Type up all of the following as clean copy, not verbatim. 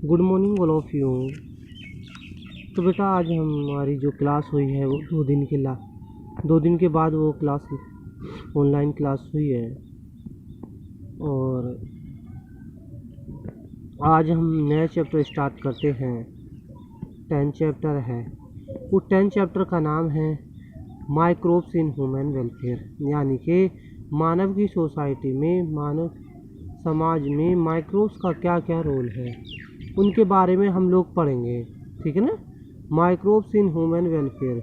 Good morning all of you. तो बेटा आज हमारी जो क्लास हुई है वो 2 दिन के बाद वो क्लास ऑनलाइन क्लास हुई है। और आज हम नया चैप्टर स्टार्ट करते हैं। 10 चैप्टर है। वो 10 चैप्टर का नाम है माइक्रोब्स इन ह्यूमन वेलफेयर, यानी कि मानव की सोसाइटी में, मानव समाज में माइक्रोब्स का क्या क्या रोल है उनके बारे में हम लोग पढ़ेंगे। ठीक है ना। Microbes in human welfare,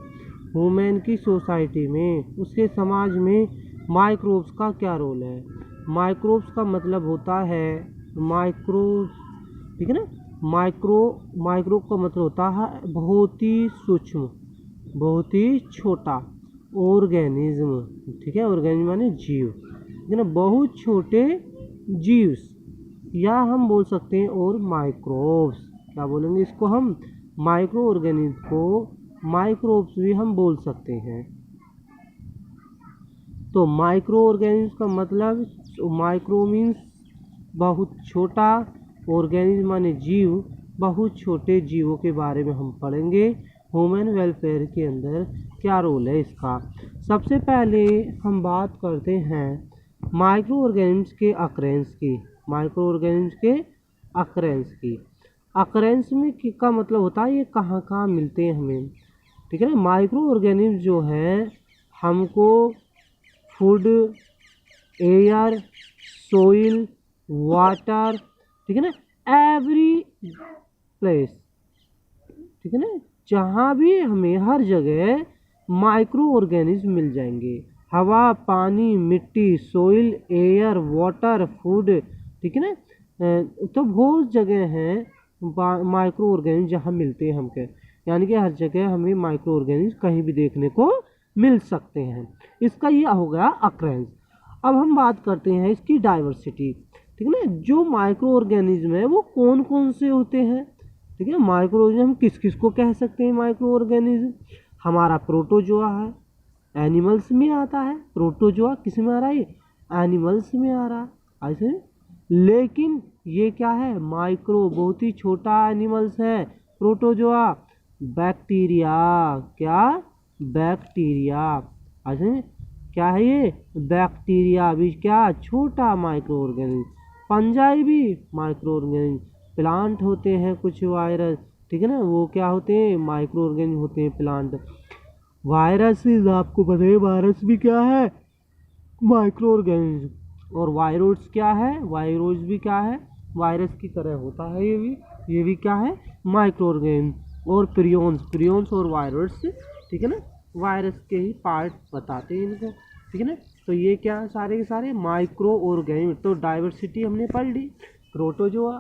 human की सोसाइटी में, उसके समाज में माइक्रोब्स का क्या रोल है। माइक्रोब्स का मतलब होता है माइक्रो, ठीक है ना। माइक्रोब का मतलब होता है बहुत ही सूक्ष्म, बहुत ही छोटा ऑर्गेनिज्म। ठीक है, ऑर्गेनिज्म माने जीव, ठीक है ना, बहुत छोटे जीव, या हम बोल सकते हैं और माइक्रोब्स। क्या बोलेंगे इसको हम? माइक्रो ऑर्गेनिज्म को माइक्रोब्स भी हम बोल सकते हैं। तो माइक्रो ऑर्गेनिज्म का मतलब, माइक्रो मीन्स बहुत छोटा, ऑर्गेनिज्म माने जीव, बहुत छोटे जीवों के बारे में हम पढ़ेंगे। ह्यूमन वेलफेयर के अंदर क्या रोल है इसका। सबसे पहले हम बात करते हैं माइक्रो ऑर्गेनिज्म के अकरेंस की। माइक्रो ऑर्गेनिज्म के अकरेंस की। अकरेंस में का मतलब होता है ये कहाँ कहाँ मिलते हैं हमें। ठीक है ना। माइक्रो ऑर्गेनिज्म जो है हमको फूड, एयर, सोइल, वाटर, ठीक है ना, एवरी प्लेस, ठीक है ना, जहाँ भी हमें हर जगह माइक्रो ऑर्गेनिज्म मिल जाएंगे। हवा, पानी, मिट्टी, सोइल, एयर, वाटर, फूड, ठीक है ना। तो बहुत जगह हैं माइक्रो ऑर्गेनिज्म जहाँ मिलते हैं हमके, यानी कि हर जगह हमें माइक्रो ऑर्गेनिज्म कहीं भी देखने को मिल सकते हैं। इसका ये हो गया अक्रेंस। अब हम बात करते हैं इसकी डाइवर्सिटी। ठीक है ना। जो माइक्रो ऑर्गेनिज्म है वो कौन कौन से होते हैं। ठीक है। माइक्रो ऑर्गेनिज्म हम किस किस को कह सकते हैं माइक्रो ऑर्गेनिज्म? हमारा प्रोटोजोआ है, एनिमल्स में आता है। प्रोटोजोआ किस में आ रहा है? एनिमल्स में आ रहा है ऐसे। लेकिन ये क्या है? माइक्रो, बहुत ही छोटा एनिमल्स है प्रोटोजोआ। बैक्टीरिया, क्या? बैक्टीरिया ऐसे। क्या है ये? बैक्टीरिया भी क्या? छोटा माइक्रो ऑर्गेनिज्म। फंजाई भी माइक्रो ऑर्गेनिज्म। प्लांट होते हैं कुछ वायरस, ठीक है ना, वो क्या होते हैं? माइक्रो ऑर्गेनिज्म होते हैं प्लांट। वायरस आपको पता है, वायरस भी क्या है? Micro organism. और वायरोस क्या है? वायरोस भी क्या है? वायरस की तरह होता है ये भी क्या है? Micro organism. और प्रियॉन्स और वायरस, ठीक है ना, वायरस के ही पार्ट बताते हैं इनको। ठीक है ना। तो ये क्या है? सारे के सारे माइक्रो ऑर्गेनिज्म। तो डाइवर्सिटी हमने पढ़ ली। Protozoa,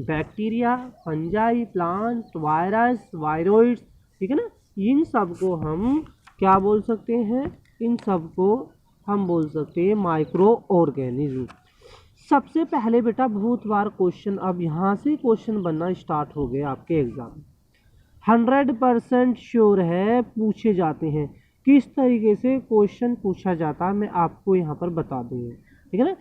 bacteria, fungi, plant, virus, viroids, ठीक है ना, इन सब को हम क्या बोल सकते हैं? इन सब को हम बोल सकते हैं माइक्रो ऑर्गेनिज्म। सबसे पहले बेटा बहुत बार क्वेश्चन, अब यहाँ से क्वेश्चन बनना स्टार्ट हो गया आपके एग्जाम, 100% श्योर है पूछे जाते हैं। किस तरीके से क्वेश्चन पूछा जाता है मैं आपको यहाँ पर बता दूंगा। ठीक है ना।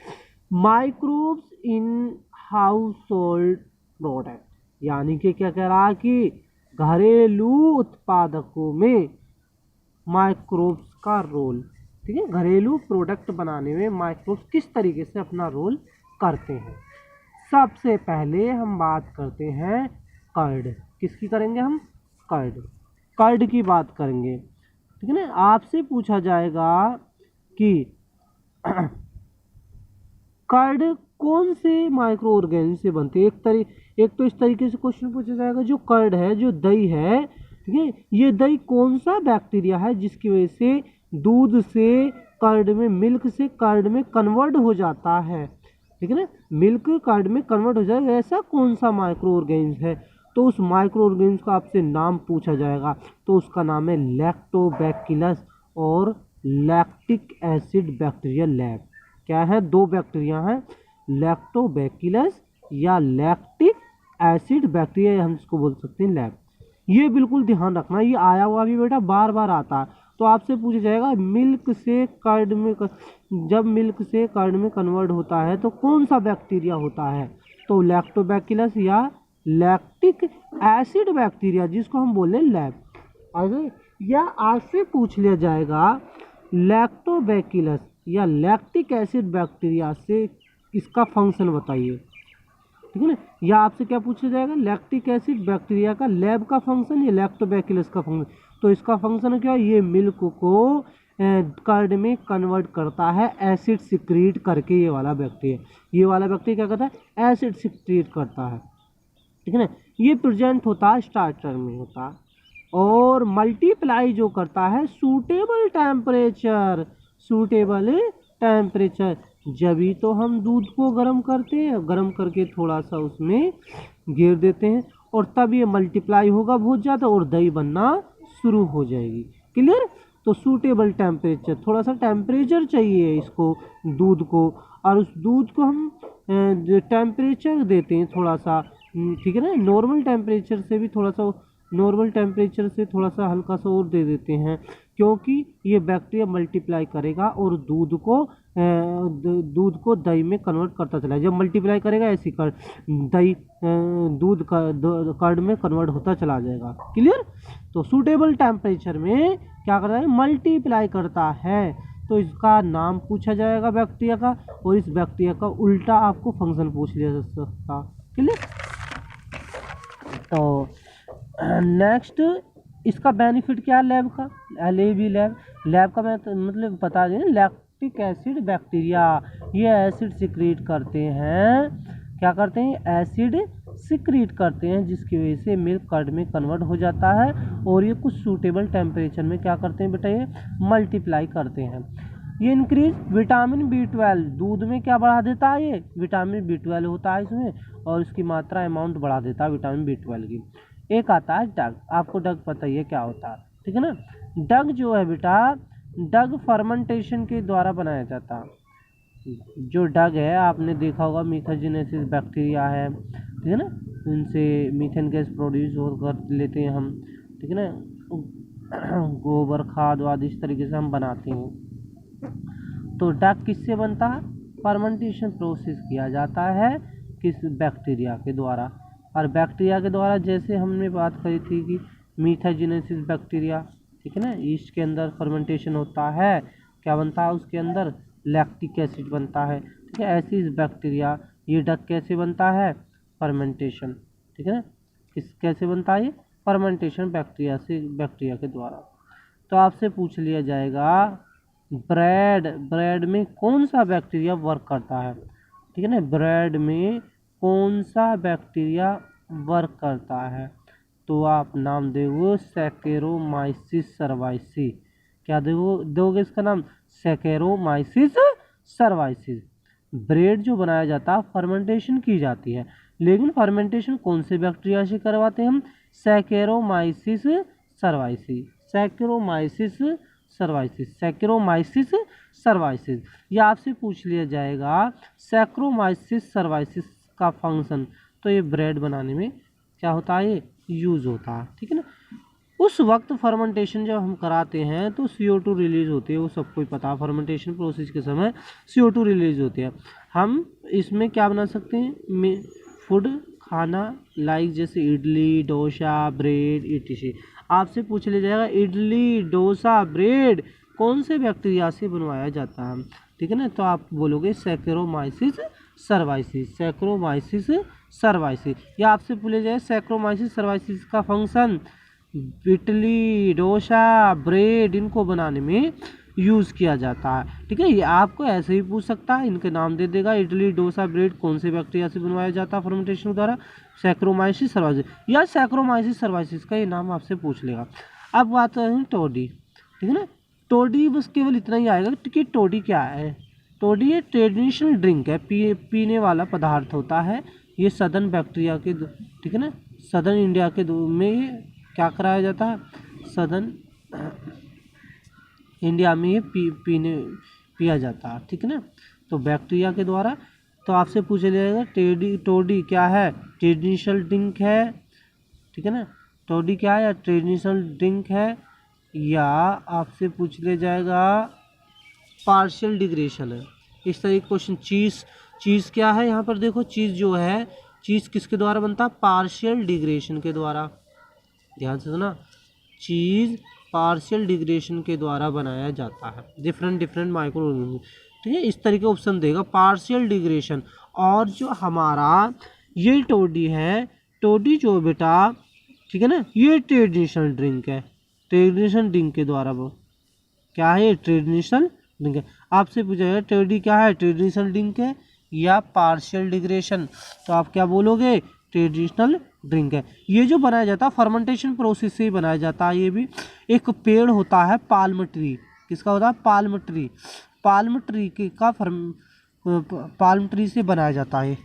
Microbes in house hold product, यानी कि क्या कह रहा है कि घरेलू उत्पादकों में माइक्रोब्स का रोल। ठीक है। घरेलू प्रोडक्ट बनाने में माइक्रोब्स किस तरीके से अपना रोल करते हैं। सबसे पहले हम बात करते हैं कर्ड। किसकी करेंगे हम? कर्ड की बात करेंगे। ठीक है ना। आपसे पूछा जाएगा कि कर्ड कौन से माइक्रो ऑर्गेनिज्म से बनते हैं। एक तो इस तरीके से क्वेश्चन पूछा जाएगा, जो कर्ड है, जो दही है, ठीक है, ये दही कौन सा बैक्टीरिया है जिसकी वजह से दूध से कर्ड में, मिल्क से कर्ड में कन्वर्ट हो जाता है। ठीक है ना। मिल्क कर्ड में कन्वर्ट हो जाएगा, ऐसा कौन सा माइक्रो ऑर्गेनिज्म है? तो उस माइक्रो ऑर्गेनिज्म का आपसे नाम पूछा जाएगा, तो उसका नाम है लैक्टोबैसिलस और लैक्टिक एसिड बैक्टीरिया लैब। क्या है? 2 बैक्टीरिया हैं, लैक्टोबैसिलस या लैक्टिक एसिड बैक्टीरिया, हम इसको बोल सकते हैं लैब। ये बिल्कुल ध्यान रखना, ये आया हुआ भी बेटा बार बार आता है, तो आपसे पूछा जाएगा मिल्क से कर्ड में जब मिल्क से कर्ड में कन्वर्ट होता है तो कौन सा बैक्टीरिया होता है, तो लैक्टोबैसिलस या लैक्टिक एसिड बैक्टीरिया, जिसको हम बोले लैब। आगे या आपसे पूछ लिया जाएगा लैक्टोबैसिलस या लैक्टिक एसिड बैक्टीरिया से इसका फंक्शन बताइए, ठीक है ना। या आपसे क्या पूछा जाएगा, लैक्टिक एसिड बैक्टीरिया का लैब का फंक्शन या लैक्टोबैसिलस का फंक्शन। तो इसका फंक्शन क्या है, ये मिल्क को कर्ड में कन्वर्ट करता है एसिड सिक्रीट करके। ये वाला बैक्टीरिया क्या करता है, एसिड सिक्रीट करता है, ठीक है ना। ये प्रेजेंट होता है स्टार्टर में होता है, और मल्टीप्लाई जो करता है सूटेबल टेम्परेचर। जब ही तो हम दूध को गर्म करते हैं, गर्म करके थोड़ा सा उसमें घेर देते हैं, और तब ये मल्टीप्लाई होगा बहुत ज़्यादा और दही बनना शुरू हो जाएगी। क्लियर। तो सूटेबल टेम्परेचर, थोड़ा सा टेम्परेचर चाहिए इसको दूध को, और उस दूध को हम टेम्परेचर देते हैं थोड़ा सा, ठीक है ना। नॉर्मल टेम्परेचर से थोड़ा सा हल्का सा और दे देते हैं, क्योंकि ये बैक्टीरिया मल्टीप्लाई करेगा और दूध को दही में कन्वर्ट करता चला है। जब मल्टीप्लाई करेगा ऐसी दही दूध का कर्ड में कन्वर्ट होता चला जाएगा। क्लियर। तो सूटेबल टेम्परेचर में क्या करता है, मल्टीप्लाई करता है। तो इसका नाम पूछा जाएगा बैक्टीरिया का, और इस बैक्टीरिया का उल्टा आपको फंक्शन पूछ लिया जा सकता। क्लियर। तो नेक्स्ट इसका बेनिफिट क्या है लैब का, लैब का मतलब बता दें, लैक्टिक एसिड बैक्टीरिया ये एसिड सिक्रीट करते हैं, क्या करते हैं, एसिड सिक्रीट करते हैं, जिसकी वजह से मिल्क कर्ड में कन्वर्ट हो जाता है, और ये कुछ सूटेबल टेम्परेचर में क्या करते हैं बेटा, ये मल्टीप्लाई करते हैं। ये इंक्रीज विटामिन B12, दूध में क्या बढ़ा देता है, ये विटामिन B12 होता है इसमें, और इसकी मात्रा अमाउंट बढ़ा देता है विटामिन B12 की। एक आता है डग, आपको डग पता ही है क्या होता है, ठीक है ना। डग जो है बेटा, डग फर्मेंटेशन के द्वारा बनाया जाता है। जो डग है आपने देखा होगा, मीथाजीनेसिस बैक्टीरिया है, ठीक है ना, इनसे मीथेन गैस प्रोड्यूस कर लेते हैं हम, ठीक है ना। गोबर खाद आदि इस तरीके से हम बनाते हैं। तो डग किससे बनता है, फर्मेंटेशन प्रोसेस किया जाता है किस, बैक्टीरिया के द्वारा। और बैक्टीरिया के द्वारा जैसे हमने बात करी थी कि मीथाजीनेसिस बैक्टीरिया, ठीक है ना, ईस्ट के अंदर फर्मेंटेशन होता है, क्या बनता है उसके अंदर, लैक्टिक एसिड बनता है, ठीक है। ऐसी इस बैक्टीरिया, ये डग कैसे बनता है, फर्मेंटेशन, ठीक है ना, कैसे बनता है ये, फर्मेंटेशन बैक्टीरिया के द्वारा। तो आपसे पूछ लिया जाएगा ब्रेड में कौन सा बैक्टीरिया वर्क करता है, ठीक है ना, ब्रेड में कौन सा बैक्टीरिया वर्क करता है, तो आप नाम दोगे सैकेरोमाइसिस सर्वाइसी। क्या दोगे इसका नाम, सैकेरोमाइसिस सर्वाइसिस। ब्रेड जो बनाया जाता है फर्मेंटेशन की जाती है, लेकिन फर्मेंटेशन कौन से बैक्टीरिया से करवाते हैं हम, सैकेरोमाइसिस सर्वाइसिस। या आपसे पूछ लिया जाएगा सैकेरोमाइसिस सर्वाइसिस का फंक्शन, तो ये ब्रेड बनाने में क्या होता है, ये यूज होता है, ठीक है ना। उस वक्त फर्मेंटेशन जब हम कराते हैं तो CO2 रिलीज होती है, वो सबको ही पता है, फर्मेंटेशन प्रोसेस के समय CO2 रिलीज होती है। हम इसमें क्या बना सकते हैं, फूड खाना, लाइक जैसे इडली डोसा ब्रेड etc। आपसे पूछ लिया जाएगा इडली डोसा ब्रेड कौन से बैक्टीरिया से बनवाया जाता है, ठीक है ना, तो आप बोलोगे सैकेरोमाइसिस सर्वाइसिस। या आपसे पूछा जाए सैकेरोमाइसिस सर्वाइसिस का फंक्शन, इडली डोसा ब्रेड इनको बनाने में यूज़ किया जाता है, ठीक है। ये आपको ऐसे ही पूछ सकता है, इनके नाम दे देगा, इडली डोसा ब्रेड कौन से बैक्टीरिया से बनवाया जाता है फर्मेंटेशन के द्वारा, सैकेरोमाइसिस सर्वाइसिस या सैकेरोमाइसिस सर्वाइसिस का ये नाम आपसे पूछ लेगा। अब बात है टोडी, ठीक है ना, टोडी बस केवल इतना ही आएगा कि टोडी क्या है। टोडी एक ट्रेडिशनल ड्रिंक है, पीने वाला पदार्थ होता है, ये सदर्न बैक्टीरिया के, ठीक है ना, सदर्न इंडिया के में ये क्या कराया जाता है, सदर्न इंडिया में ये पिया जाता है, ठीक है ना, तो बैक्टीरिया के द्वारा। तो आपसे पूछा जाएगा टोडी क्या है, ट्रेडिशनल ड्रिंक है, ठीक है ना, टोडी क्या है, ट्रेडिशनल ड्रिंक है, या आपसे पूछ ले जाएगा पार्शियल डिग्रेशन है। इस तरह के क्वेश्चन। चीज़ क्या है यहाँ पर देखो, चीज़ जो है, चीज़ किसके द्वारा बनता है? पार्शियल डिग्रेशन के द्वारा। ध्यान से सुना, चीज़ पार्शियल डिग्रेशन के द्वारा बनाया जाता है। डिफरेंट माइक्रो ऑर्गेनिज्म, ठीक है। इस तरीके ऑप्शन देगा पार्शियल डिग्रेशन। और जो हमारा ये टोडी है, टोडी जो बेटा, ठीक है ना, ये ट्रेडिशनल ड्रिंक है। ट्रेडिशनल ड्रिंक के द्वारा वो क्या है? ट्रेडिशनल ड्रिंक है। आपसे पूछा जाएगा टोडी क्या है? ट्रेडिशनल ड्रिंक है या पार्शियल डिग्रेशन? तो आप क्या बोलोगे? ट्रेडिशनल ड्रिंक है। ये जो बनाया जाता है फर्मेंटेशन प्रोसेस से ही बनाया जाता है। ये भी एक पेड़ होता है पाल्म ट्री। किसका होता है? Palm tree. पाल्म ट्री का पाल्म ट्री से बनाया जाता है।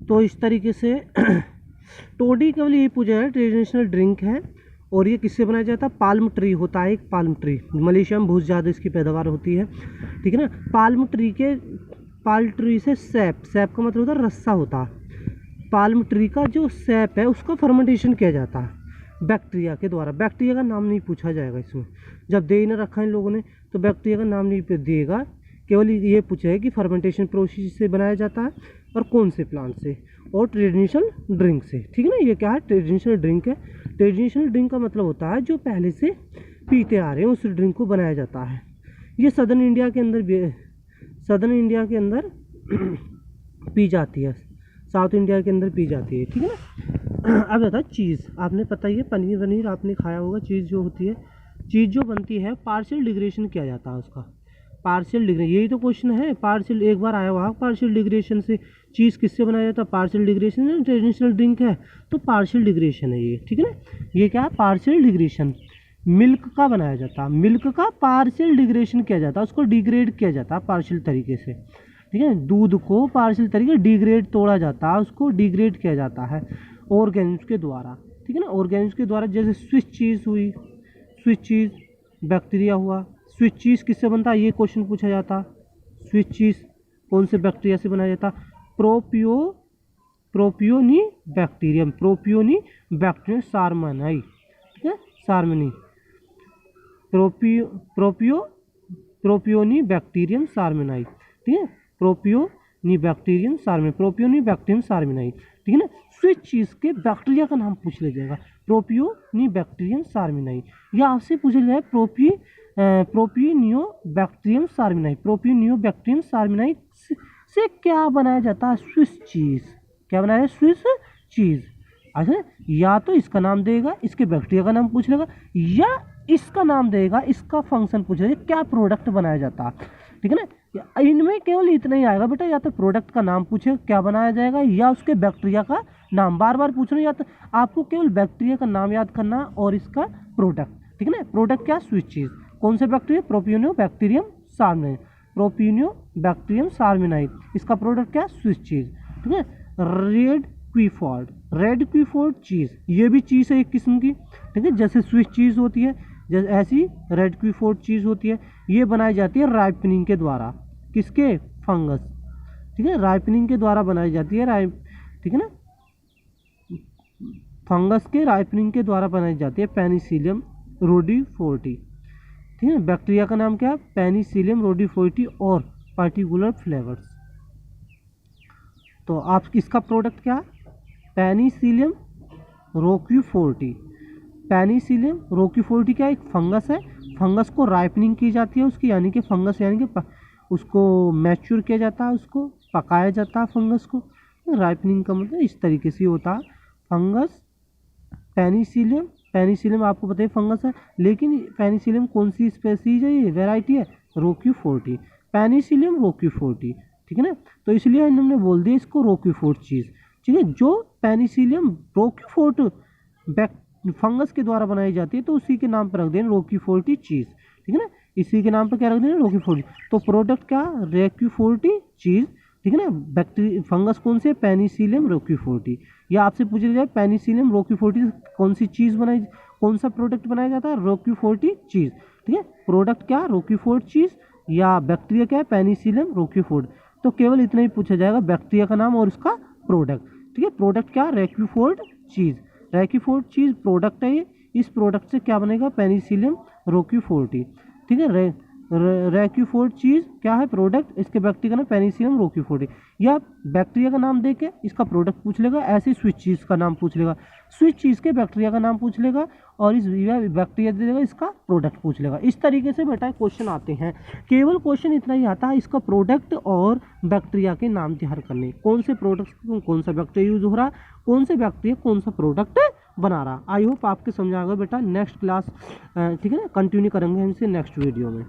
तो इस तरीके से टोडी केवल ये पूछा है ट्रेडिशनल ड्रिंक है। और ये किससे बनाया जाता है? पाल्म ट्री होता है, एक पाल्म ट्री। मलेशिया में बहुत ज़्यादा इसकी पैदावार होती है, ठीक है ना। पाल्म ट्री से सैप का मतलब होता है रस्सा होता है। पाल्म ट्री का जो सैप है उसका फर्मेंटेशन किया जाता है बैक्टीरिया के द्वारा। बैक्टीरिया का नाम नहीं पूछा जाएगा इसमें, जब दे ही ना रखा इन लोगों ने तो बैक्टीरिया का नाम नहीं दिएगा। केवल ये पूछा है कि फर्मेंटेशन प्रोसेस से बनाया जाता है और कौन से प्लांट से, और ट्रेडिशनल ड्रिंक से, ठीक है ना। ये क्या है? ट्रेडिशनल ड्रिंक है। ट्रेडिशनल ड्रिंक का मतलब होता है जो पहले से पीते आ रहे हैं उस ड्रिंक को बनाया जाता है। ये सदर्न इंडिया के अंदर पी जाती है, साउथ इंडिया के अंदर पी जाती है, ठीक है ना। अब आता है चीज़। आपने पता ही है, पनीर आपने खाया होगा। चीज़ जो होती है, चीज़ जो बनती है पार्शियल डिग्रेडेशन किया जाता है उसका। पार्शियल डिग्रेडेशन, यही तो क्वेश्चन है। पार्शियल एक बार आया हुआ पार्शियल डिग्रेडेशन से चीज़ किससे बनाया जाता है? पार्शियल डिग्रेडेशन है। ट्रेडिशनल ड्रिंक है तो पार्शियल डिग्रेडेशन है ये, ठीक है ना। ये क्या है? Partial degradation. मिल्क का बनाया जाता है, मिल्क का पार्शियल डिग्रेडेशन किया जाता है, उसको डिग्रेड किया जाता है पार्शियल तरीके से, ठीक है। दूध को पार्शियल तरीके डिग्रेड तोड़ा जाता है, उसको डिग्रेड किया जाता है ऑर्गेनिज्म के द्वारा, ठीक है ना। ऑर्गेनिज्म के द्वारा, जैसे स्विस चीज़ हुई, स्विस चीज़ बैक्टीरिया हुआ। स्विस चीज़ किससे बनता है? ये क्वेश्चन पूछा जाता। स्विस चीज़ कौन से बैक्टीरिया से बनाया जाता? प्रोपियोनी बैक्टीरियम सार्मनाई, ठीक है, सार्मनी। प्रोपियोनी बैक्टीरियम सार्मनाई, ठीक है। प्रोपियोनी बैक्टीरियम सार्मनाई, ठीक है ना। स्विस चीज़ के बैक्टीरिया का नाम पूछ लिया जाएगा, प्रोपियोनी बैक्टीरियम सार्मनाई। या आपसे पूछा जाए प्रोपियोनियो बैक्टीरियम सार्मनाई से क्या बनाया जाता है? Swiss cheese. क्या बनाया है? Swiss cheese. अच्छा, या तो इसका नाम देगा, इसके बैक्टीरिया का नाम पूछ लेगा, या इसका नाम देगा, इसका फंक्शन पूछ लेगा, क्या प्रोडक्ट बनाया जाता है, ठीक है ना। इनमें केवल इतना ही आएगा बेटा, या तो प्रोडक्ट का नाम पूछे क्या बनाया जाएगा, या उसके बैक्टीरिया का नाम। बार बार पूछ रहे हैं, या तो आपको केवल बैक्टीरिया का नाम याद करना और इसका प्रोडक्ट, ठीक है ना। प्रोडक्ट क्या? Swiss cheese. कौन से बैक्टीरिया? प्रोपियोनियो बैक्टीरियम सार्मनाई। इसका प्रोडक्ट क्या? स्विस चीज़, ठीक है। रेड क्विफोर्ड चीज़, ये भी चीज़ है एक किस्म की, ठीक है। जैसे स्विस चीज़ होती है, जैसे ऐसी रेड क्विफोर्ड चीज़ होती है। ये बनाई जाती है राइपनिंग के द्वारा। किसके? फंगस, ठीक है। राइपनिंग के द्वारा बनाई जाती है, ठीक है ना। फंगस के राइपनिंग के द्वारा बनाई जाती है पेनिसिलियम रोडीफोर्टी, ठीक है। बैक्टीरिया का नाम क्या है? पेनिसिलियम रोडीफोर्टी और पार्टिकुलर फ्लेवर्स। तो आप इसका प्रोडक्ट क्या है? पेनिसिलियम रोक्यूफोर्टी। पेनिसिलियम रोक्यूफोर्टी क्या? एक फंगस है। फंगस को राइपनिंग की जाती है उसकी, यानी कि फंगस यानी कि उसको मैच्योर किया जाता है, उसको पकाया जाता है फंगस को। राइपनिंग का मतलब इस तरीके से होता है। फंगस पेनिसिलियम आपको पता है फंगस है, लेकिन पेनिसिलियम कौन सी स्पेसीज है? ये वेराइटी है रोक्यूफोर्टी, पेनिसिलियम रोक्यूफोर्टी, ठीक है ना। तो इसलिए इन्होंने बोल दिया इसको रोक्यूफोर्ट चीज़, ठीक है। जो पेनिसिलियम रोक्यूफोर्ट फंगस के द्वारा बनाई जाती है तो उसी के नाम पर रख देना रोक्यूफोर्टी चीज़, ठीक है ना। इसी के नाम पर क्या रख देना? रोक्यूफोर्टी। तो प्रोडक्ट क्या? रोक्यूफोर्टी चीज़, ठीक है ना। बैक्टीरिया फंगस कौन से? पेनिसिलियम रोक्यूफोर्टी। या आपसे पूछ लिया जाए पेनिसिलियम रोक्यूफोर्टी कौन सी चीज़ बनाई, कौन सा प्रोडक्ट बनाया जाता है? रोक्यूफोर्टी चीज़, ठीक है। प्रोडक्ट क्या? रोक्यूफोर्ट चीज़। या बैक्टीरिया क्या है? पेनिसिलियम रोक्यूफोर्ट। तो केवल इतना ही पूछा जाएगा, बैक्टीरिया का नाम और उसका प्रोडक्ट, ठीक है। प्रोडक्ट क्या? रोक्यूफोर्ट चीज़। रोक्यूफोर्ट चीज़ प्रोडक्ट है ये। इस प्रोडक्ट से क्या बनेगा, पेनिसिलियम रोक्यूफोर्टी। ठीक है, रैक्यूफोर्ट चीज़ क्या है, प्रोडक्ट, इसके बैक्टीरिया का नाम पेनिसिलियम रोक्यूफोर्टी। या बैक्टीरिया का नाम देके इसका प्रोडक्ट पूछ लेगा, ऐसे स्विच चीज़ का नाम पूछ लेगा, स्विच चीज़ के बैक्टीरिया का नाम पूछ लेगा, और इस बैक्टीरिया दे देगा, इसका प्रोडक्ट पूछ लेगा। इस तरीके से बेटा क्वेश्चन आते हैं। केवल क्वेश्चन इतना ही आता है, इसका प्रोडक्ट और बैक्टीरिया के नाम तैयार करने, कौन से प्रोडक्ट कौन सा बैक्टीरिया यूज हो रहा है, कौन से बैक्टीरिया कौन सा प्रोडक्ट बना रहा। आई होप आपके समझ आ गया बेटा। नेक्स्ट क्लास ठीक है ना, कंटिन्यू करेंगे हम इसे नेक्स्ट वीडियो में।